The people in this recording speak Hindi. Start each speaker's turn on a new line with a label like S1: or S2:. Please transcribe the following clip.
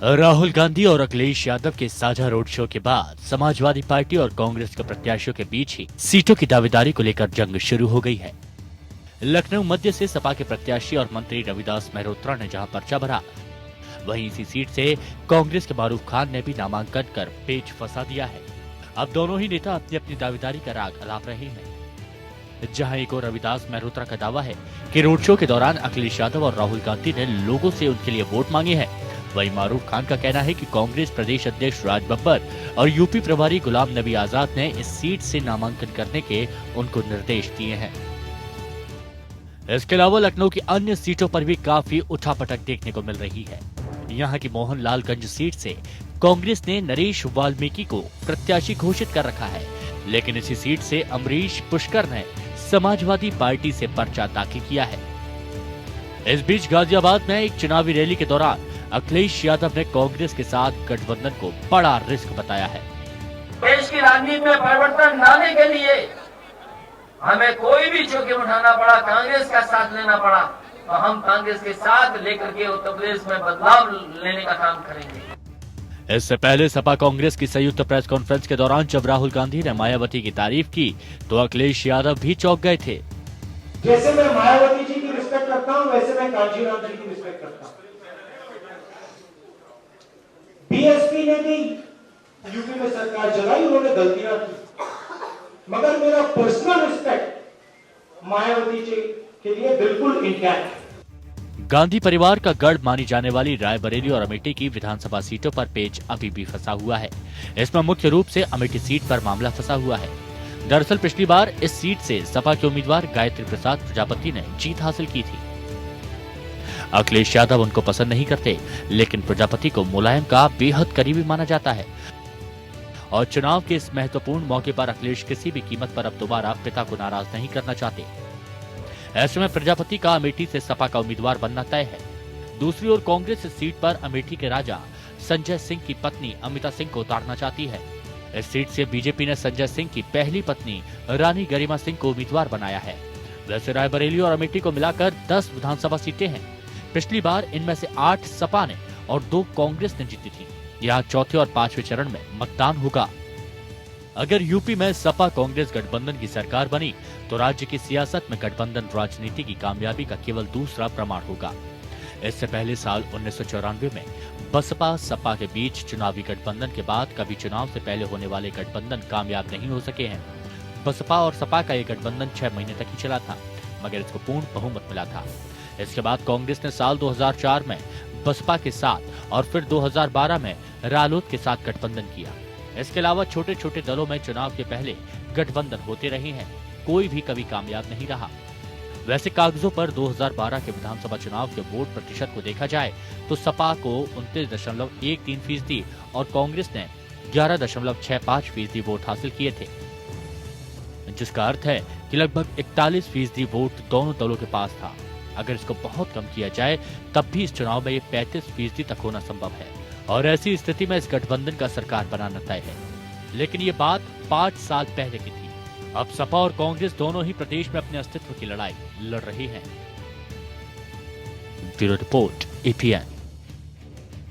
S1: राहुल गांधी और अखिलेश यादव के साझा रोड शो के बाद समाजवादी पार्टी और कांग्रेस के प्रत्याशियों के बीच ही सीटों की दावेदारी को लेकर जंग शुरू हो गई है। लखनऊ मध्य से सपा के प्रत्याशी और मंत्री रविदास मेहरोत्रा ने जहां पर्चा भरा, वहीं इसी सीट से कांग्रेस के मारूफ खान ने भी नामांकन कर पेच फंसा दिया है। अब दोनों ही नेता अपनी अपनी दावेदारी का राग अलाप रहे हैं। जहां एक और रविदास मेहरोत्रा का दावा है कि रोड शो के दौरान अखिलेश यादव और राहुल गांधी ने लोगों से उनके लिए वोट मांगे हैं, वहीं मारूफ खान का कहना है कि कांग्रेस प्रदेश अध्यक्ष राज बब्बर और यूपी प्रभारी गुलाम नबी आजाद ने इस सीट से नामांकन करने के उनको निर्देश दिए हैं। इसके अलावा लखनऊ की अन्य सीटों पर भी काफी उठापटक देखने को मिल रही है। यहां की मोहनलालगंज सीट से कांग्रेस ने नरेश वाल्मीकि को प्रत्याशी घोषित कर रखा है, लेकिन इसी सीट से अमरीश पुष्कर ने समाजवादी पार्टी से पर्चा दाखिल किया है। इस बीच गाजियाबाद में एक चुनावी रैली के दौरान अखिलेश यादव ने कांग्रेस के साथ गठबंधन को बड़ा रिस्क बताया है।
S2: देश की राजनीति में परिवर्तन लाने के लिए हमें कोई भी जोखिम उठाना पड़ा, कांग्रेस का साथ लेना पड़ा, तो हम कांग्रेस के साथ लेकर के उत्तर प्रदेश में बदलाव लेने का काम करेंगे।
S1: इससे पहले सपा कांग्रेस की संयुक्त प्रेस कॉन्फ्रेंस के दौरान जब राहुल गांधी ने मायावती की तारीफ की, तो अखिलेश यादव भी चौंक गए थे।
S3: जैसे मैं मायावती जी की रिस्पेक्ट करता हूं, वैसे मैं कांशीराम जी की रिस्पेक्ट करता हूं। बीएसपी ने भी यूपी में सरकार चलाई, उन्होंने गलतियां की, मगर मेरा पर्सनल रिस्पेक्ट मायावती जी के लिए बिल्कुल इंटैक्ट।
S1: गांधी परिवार का गढ़ मानी जाने वाली रायबरेली और अमेठी की विधानसभा सीटों पर पेच अभी भी फंसा हुआ है। इसमें मुख्य रूप से अमेठी सीट पर मामला फंसा हुआ है। दरअसल पिछली बार इस सीट से सपा के उम्मीदवार गायत्री प्रसाद प्रजापति ने जीत हासिल की थी। अखिलेश यादव उनको पसंद नहीं करते, लेकिन प्रजापति को मुलायम का बेहद करीबी माना जाता है और चुनाव के इस महत्वपूर्ण मौके पर अखिलेश किसी भी कीमत पर अब दोबारा पिता को नाराज नहीं करना चाहते। ऐसे में प्रजापति का अमेठी से सपा का उम्मीदवार बनना तय है। दूसरी ओर कांग्रेस इस सीट पर अमेठी के राजा संजय सिंह की पत्नी अमिता सिंह को उतारना चाहती है। इस सीट से बीजेपी ने संजय सिंह की पहली पत्नी रानी गरिमा सिंह को उम्मीदवार बनाया है। वैसे रायबरेली और अमेठी को मिलाकर 10 विधानसभा सीटें हैं। पिछली बार इनमें से 8 सपा ने और 2 कांग्रेस ने जीती थी। यहाँ चौथे और 5वें चरण में मतदान होगा। अगर यूपी में सपा कांग्रेस गठबंधन की सरकार बनी, तो राज्य की सियासत में गठबंधन राजनीति की कामयाबी का केवल दूसरा प्रमाण होगा। इससे पहले साल 1994 में बसपा सपा के बीच चुनावी गठबंधन के बाद कभी चुनाव से पहले होने वाले गठबंधन कामयाब नहीं हो सके हैं। बसपा और सपा का ये गठबंधन 6 महीने तक ही चला था, मगर इसको पूर्ण बहुमत मिला था। इसके बाद कांग्रेस ने साल 2004 में बसपा के साथ और फिर 2012 में रालोद के साथ गठबंधन किया। इसके अलावा छोटे छोटे दलों में चुनाव के पहले गठबंधन होते रहे हैं, कोई भी कभी कामयाब नहीं रहा। वैसे कागजों पर 2012 के विधानसभा चुनाव के वोट प्रतिशत को देखा जाए तो सपा को 29.13% और कांग्रेस ने 11.65% वोट हासिल किए थे, जिसका अर्थ है कि लगभग 41% वोट दोनों दलों के पास था। अगर इसको बहुत कम किया जाए तब भी इस चुनाव में ये 35% तक होना संभव है और ऐसी स्थिति में इस गठबंधन का सरकार बनाना तय है। लेकिन ये बात 5 साल पहले की थी। अब सपा और कांग्रेस दोनों ही प्रदेश में अपने अस्तित्व की लड़ाई लड़ रही हैं। Bureau report, APN।